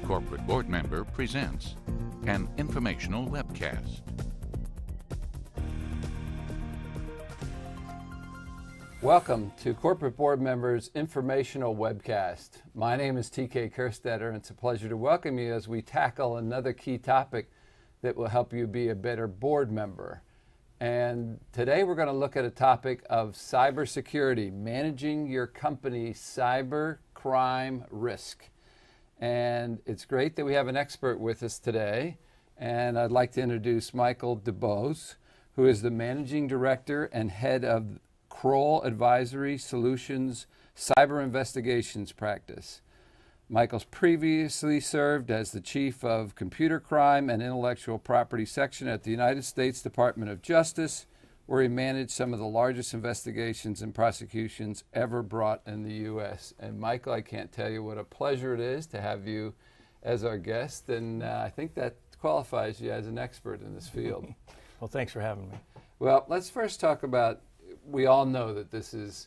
Corporate Board Member presents an informational webcast. Welcome to Corporate Board Members Informational Webcast. My name is TK Kerstetter, and it's a pleasure to welcome you as we tackle another key topic that will help you be a better board member. And today we're going to look at a topic of cybersecurity, managing your company's cyber crime risk. And it's great that we have an expert with us today. And I'd like to introduce Michael DuBose, who is the Managing Director and Head of Kroll Advisory Solutions Cyber Investigations Practice. Michael's previously served as the Chief of Computer Crime and Intellectual Property Section at the United States Department of Justice, where he managed some of the largest investigations and prosecutions ever brought in the U.S. And Michael, I can't tell you what a pleasure it is to have you as our guest, and I think that qualifies you as an expert in this field. Well, thanks for having me. Well, let's first talk about, we all know that this is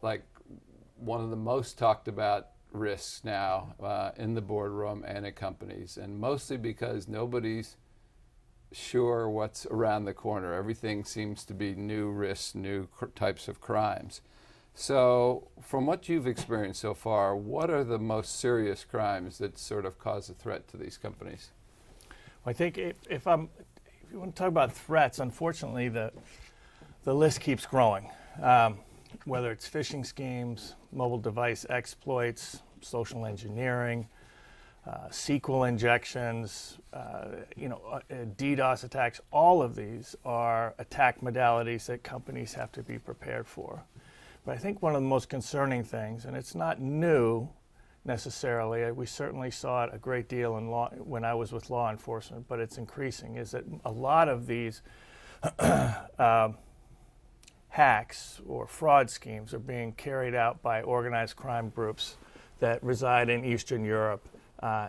like one of the most talked about risks now in the boardroom and at companies, and mostly because nobody's sure what's around the corner. Everything seems to be new risks, new types of crimes. So from what you've experienced so far, what are the most serious crimes that sort of cause a threat to these companies? Well, I think if you want to talk about threats, unfortunately the list keeps growing. Whether it's phishing schemes, mobile device exploits, social engineering, SQL injections, DDoS attacks, all of these are attack modalities that companies have to be prepared for. But I think one of the most concerning things, and it's not new necessarily, we certainly saw it a great deal in when I was with law enforcement, but it's increasing, is that a lot of these hacks or fraud schemes are being carried out by organized crime groups that reside in Eastern Europe,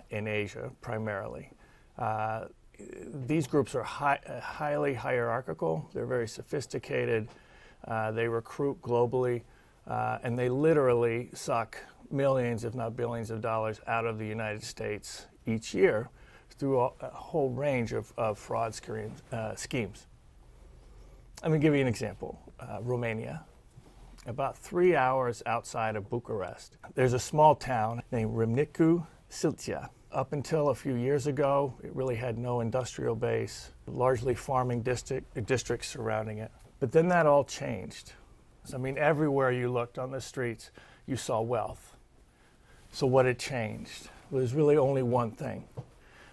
in Asia primarily. These groups are highly hierarchical. They're very sophisticated. They recruit globally, and they literally suck millions, if not billions of dollars out of the United States each year through a whole range of fraud schemes. Let me give you an example. Romania. About 3 hours outside of Bucharest, there's a small town named Râmnicu Silția. Up until a few years ago, it really had no industrial base, largely farming districts surrounding it. But then that all changed. So, I mean, everywhere you looked on the streets, you saw wealth. So what had changed? Well, there's really only one thing,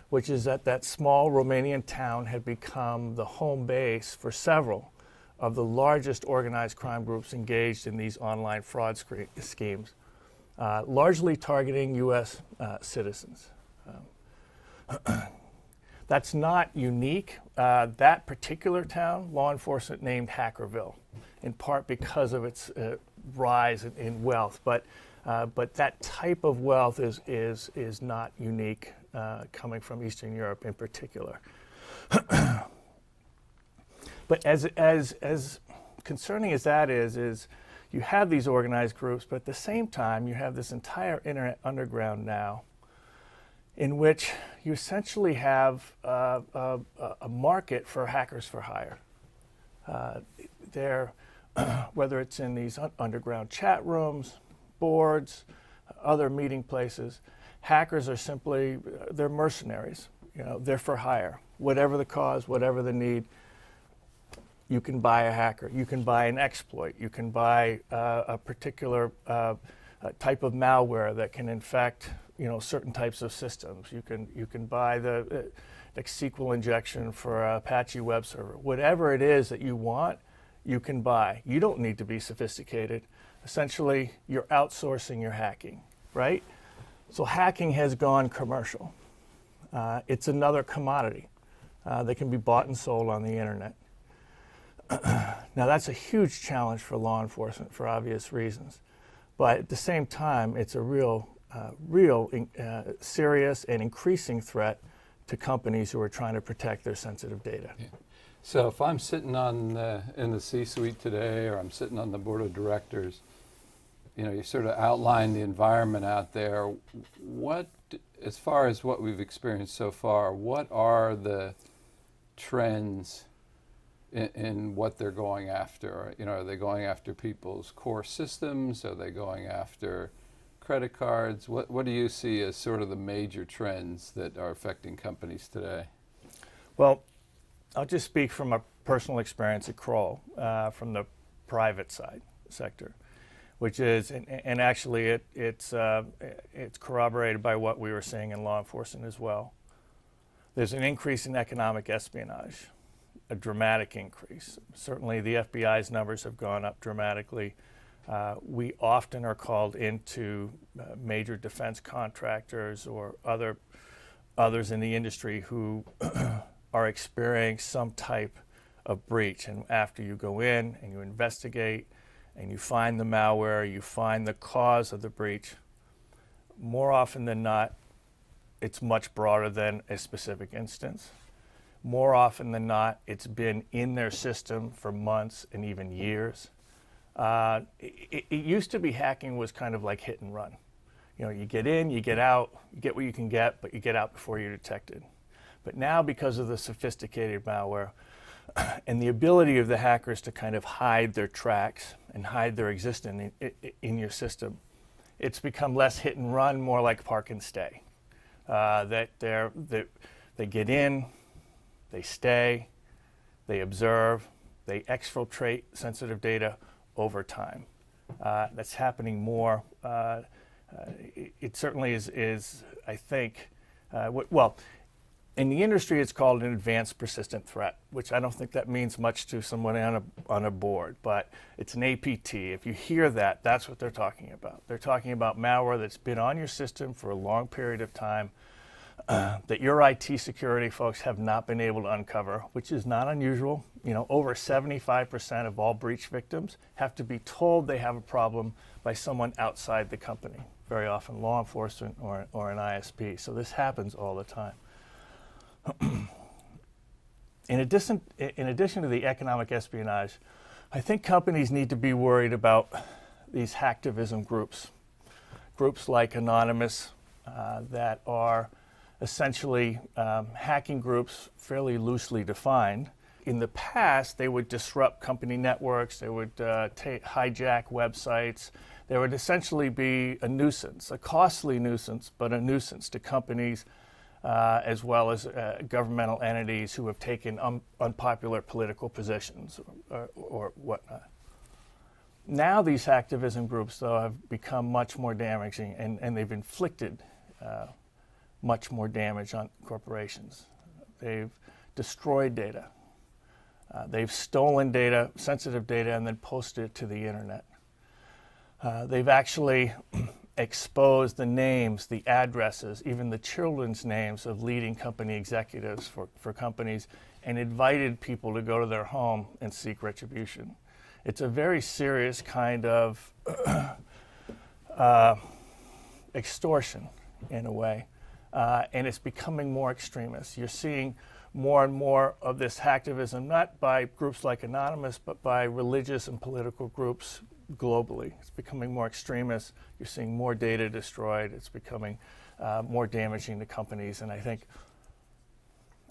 which is that small Romanian town had become the home base for several of the largest organized crime groups engaged in these online fraud schemes, largely targeting U.S. citizens. That's not unique. That particular town, law enforcement named Hackerville, in part because of its rise in wealth. But that type of wealth is not unique, coming from Eastern Europe in particular. But as concerning as that is you have these organized groups, but at the same time you have this entire internet underground now, in which you essentially have a market for hackers for hire. Whether it's in these underground chat rooms, boards, other meeting places, hackers are simply, they're mercenaries. They're for hire. Whatever the cause, whatever the need, you can buy a hacker. You can buy an exploit. You can buy a particular type of malware that can infect, certain types of systems. You can buy the SQL injection for an Apache web server. Whatever it is that you want, you can buy. You don't need to be sophisticated. Essentially, you're outsourcing your hacking, right? So hacking has gone commercial. It's another commodity that can be bought and sold on the internet. Now that's a huge challenge for law enforcement for obvious reasons, but at the same time it's a real serious and increasing threat to companies who are trying to protect their sensitive data. Yeah. So if I'm sitting in the C-suite today, or I'm sitting on the board of directors, you sort of outlined the environment out there. What, as far as what we've experienced so far, what are the trends in what they're going after? Are they going after people's core systems? Are they going after credit cards? What do you see as sort of the major trends that are affecting companies today? Well, I'll just speak from a personal experience at Kroll, from the private sector, which is, and actually it's corroborated by what we were seeing in law enforcement as well. There's an increase in economic espionage, a dramatic increase. Certainly the FBI's numbers have gone up dramatically. We often are called into major defense contractors or others in the industry who are experiencing some type of breach. And after you go in and you investigate and you find the malware, you find the cause of the breach, more often than not, it's much broader than a specific instance. More often than not, it's been in their system for months and even years. It used to be hacking was kind of like hit and run. You get in, you get out, you get what you can get, but you get out before you're detected. But now, because of the sophisticated malware and the ability of the hackers to kind of hide their tracks and hide their existence in your system, it's become less hit and run, more like park and stay. That they get in, they stay, they observe, they exfiltrate sensitive data over time. That's happening more. It certainly is I think, well, in the industry it's called an advanced persistent threat, which I don't think that means much to someone on a board, but it's an APT. If you hear that, that's what they're talking about. They're talking about malware that's been on your system for a long period of time, that your IT security folks have not been able to uncover, which is not unusual. Over 75% of all breach victims have to be told they have a problem by someone outside the company, very often law enforcement or an ISP. So this happens all the time. In addition to the economic espionage, I think companies need to be worried about these hacktivism groups like Anonymous that are essentially hacking groups fairly loosely defined. In the past, they would disrupt company networks, they would hijack websites. They would essentially be a nuisance, a costly nuisance, but a nuisance to companies as well as governmental entities who have taken unpopular political positions or whatnot. Now these hacktivism groups, though, have become much more damaging, and they've inflicted much more damage on corporations. They've destroyed data. They've stolen data, sensitive data, and then posted it to the internet. They've actually exposed the names, the addresses, even the children's names of leading company executives for companies, and invited people to go to their home and seek retribution. It's a very serious kind of extortion in a way, and it's becoming more extremist. You're seeing more and more of this hacktivism, not by groups like Anonymous, but by religious and political groups globally. It's becoming more extremist. You're seeing more data destroyed. It's becoming more damaging to companies, and I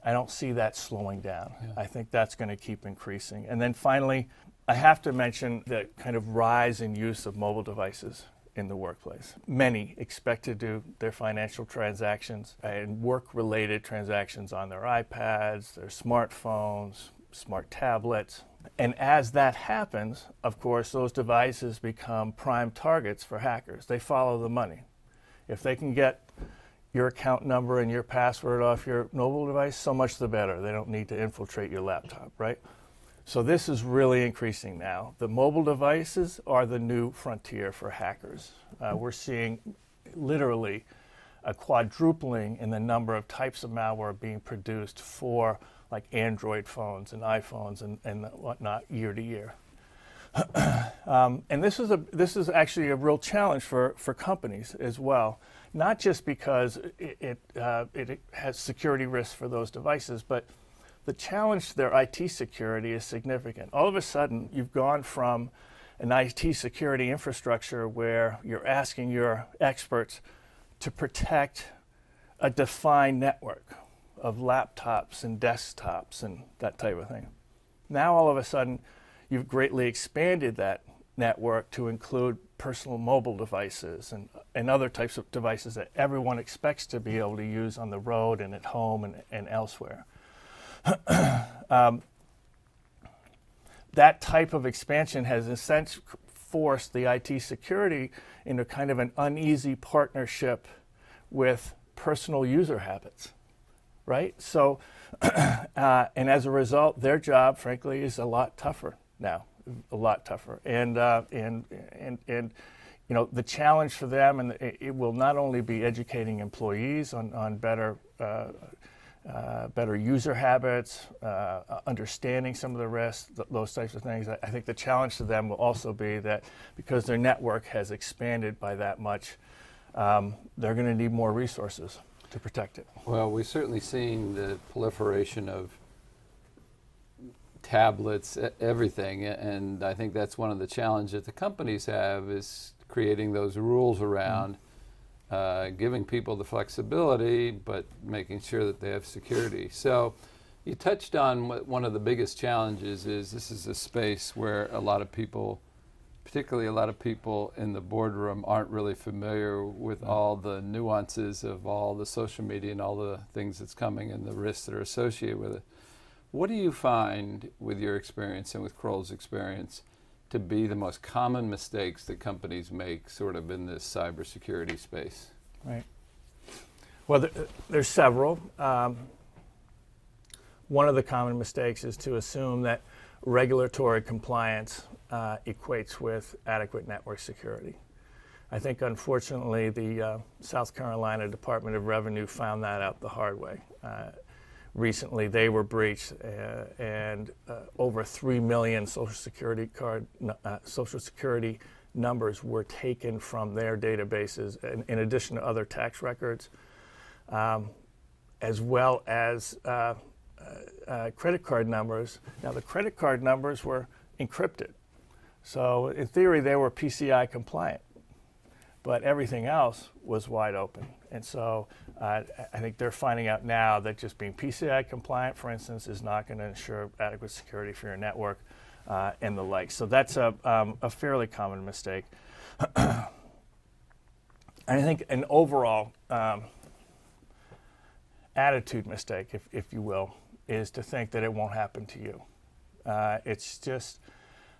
don't see that slowing down. Yeah. I think that's going to keep increasing. And then finally, I have to mention the kind of rise in use of mobile devices in the workplace. Many expect to do their financial transactions and work-related transactions on their iPads, their smartphones, smart tablets. And as that happens, of course, those devices become prime targets for hackers. They follow the money. If they can get your account number and your password off your mobile device, so much the better. They don't need to infiltrate your laptop, right? So this is really increasing now. The mobile devices are the new frontier for hackers. We're seeing literally a quadrupling in the number of types of malware being produced for like Android phones and iPhones and whatnot year to year. And this is actually a real challenge for companies as well, not just because it has security risks for those devices, but the challenge to their IT security is significant. All of a sudden, you've gone from an IT security infrastructure where you're asking your experts to protect a defined network of laptops and desktops and that type of thing. Now all of a sudden you've greatly expanded that network to include personal mobile devices and other types of devices that everyone expects to be able to use on the road and at home and elsewhere. That type of expansion has essentially forced the IT security into kind of an uneasy partnership with personal user habits, right? So, and as a result, their job, frankly, is a lot tougher now, a lot tougher. And you know, the challenge for them, and it will not only be educating employees on better better user habits, understanding some of the risks, those types of things. I think the challenge to them will also be that because their network has expanded by that much, they're going to need more resources to protect it. Well, we've certainly seen the proliferation of tablets, everything, and I think that's one of the challenges that the companies have is creating those rules around giving people the flexibility, but making sure that they have security. So you touched on what one of the biggest challenges is. This is a space where a lot of people, particularly a lot of people in the boardroom, aren't really familiar with all the nuances of all the social media and all the things that's coming and the risks that are associated with it. What do you find with your experience and with Kroll's experience to be the most common mistakes that companies make sort of in this cybersecurity space? Right. Well, there's several. One of the common mistakes is to assume that regulatory compliance equates with adequate network security. I think, unfortunately, the South Carolina Department of Revenue found that out the hard way. Recently, they were breached, and over 3 million Social Security numbers were taken from their databases, in addition to other tax records, as well as credit card numbers. Now, the credit card numbers were encrypted, so in theory, they were PCI compliant, but everything else was wide open. And so I think they're finding out now that just being PCI compliant, for instance, is not going to ensure adequate security for your network and the like. So that's a fairly common mistake. And I think an overall attitude mistake, if you will, is to think that it won't happen to you. It's just,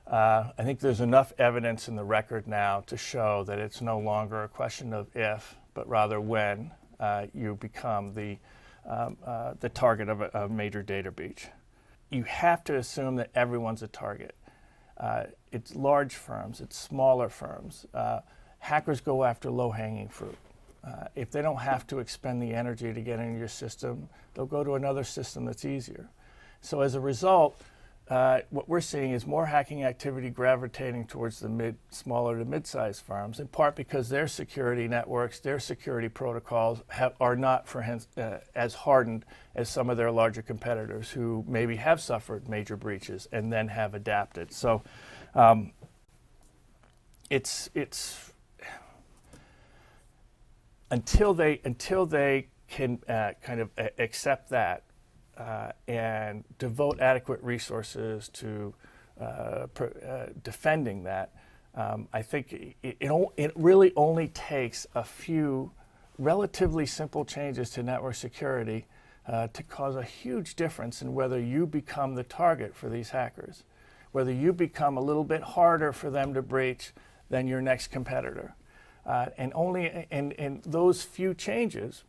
I think there's enough evidence in the record now to show that it's no longer a question of if, but rather when you become the target of a major data breach. You have to assume that everyone's a target. It's large firms, it's smaller firms. Hackers go after low-hanging fruit. If they don't have to expend the energy to get into your system, they'll go to another system that's easier. So as a result, what we're seeing is more hacking activity gravitating towards the smaller to mid-sized firms, in part because their security networks, their security protocols are not as hardened as some of their larger competitors who maybe have suffered major breaches and then have adapted. So it's until they can kind of accept that and devote adequate resources to defending that, I think it really only takes a few relatively simple changes to network security to cause a huge difference in whether you become the target for these hackers, whether you become a little bit harder for them to breach than your next competitor. And those few changes,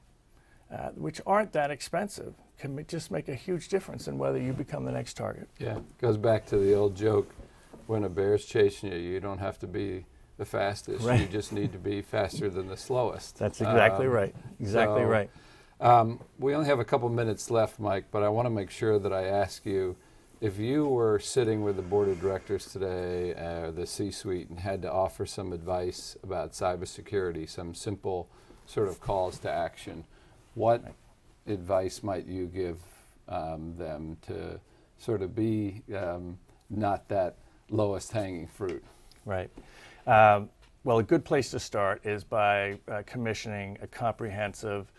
which aren't that expensive, can just make a huge difference in whether you become the next target. Yeah, it goes back to the old joke, when a bear's chasing you, you don't have to be the fastest, right. You just need to be faster than the slowest. That's exactly right, exactly right. We only have a couple minutes left, Mike, but I want to make sure that I ask you, if you were sitting with the board of directors today, the C-suite, and had to offer some advice about cybersecurity, some simple sort of calls to action, what advice might you give them to sort of be not that lowest hanging fruit? Right. Well, a good place to start is by commissioning a comprehensive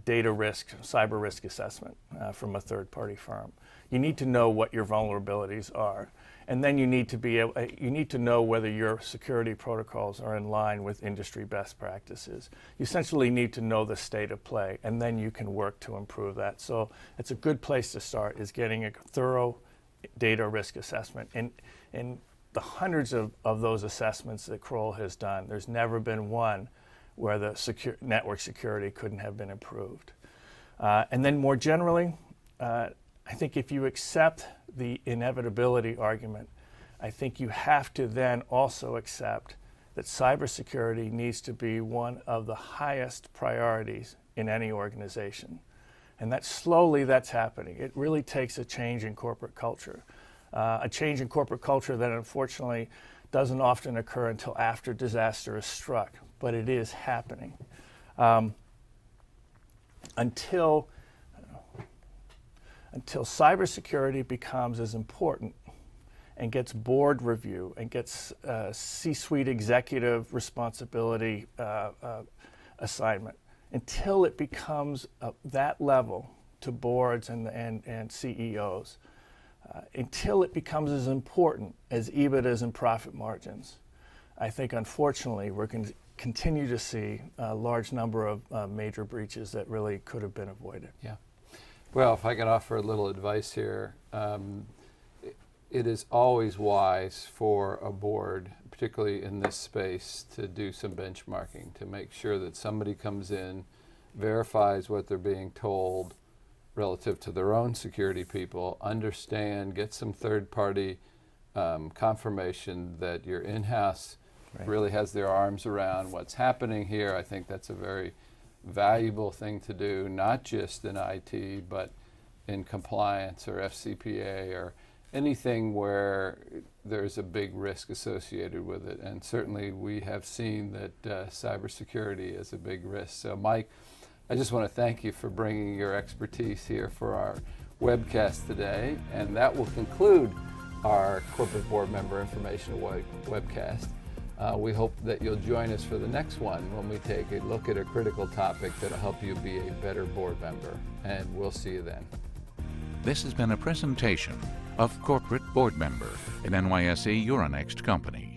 data risk, cyber risk assessment from a third-party firm. You need to know what your vulnerabilities are, and then you need to know whether your security protocols are in line with industry best practices. You essentially need to know the state of play, and then you can work to improve that. So it's a good place to start, is getting a thorough data risk assessment. And the hundreds of those assessments that Kroll has done, there's never been one where the network security couldn't have been improved. And then more generally, I think if you accept the inevitability argument, I think you have to then also accept that cybersecurity needs to be one of the highest priorities in any organization. And that's happening. It really takes a change in corporate culture. A change in corporate culture that unfortunately doesn't often occur until after disaster is struck, but it is happening. Until cybersecurity becomes as important and gets board review and gets C-suite executive responsibility assignment, until it becomes that level to boards and CEOs, until it becomes as important as EBITDAs and profit margins, I think unfortunately we're going to continue to see a large number of major breaches that really could have been avoided. Yeah. Well, if I can offer a little advice here, it is always wise for a board, particularly in this space, to do some benchmarking, to make sure that somebody comes in, verifies what they're being told relative to their own security people, understand, get some third-party confirmation that your in-house really has their arms around what's happening here. I think that's a very valuable thing to do, not just in IT, but in compliance or FCPA or anything where there's a big risk associated with it. And certainly we have seen that cybersecurity is a big risk. So Mike, I just want to thank you for bringing your expertise here for our webcast today. And that will conclude our Corporate Board Member Informational webcast. We hope that you'll join us for the next one when we take a look at a critical topic that'll help you be a better board member. And we'll see you then. This has been a presentation of Corporate Board Member, an NYSE Euronext company.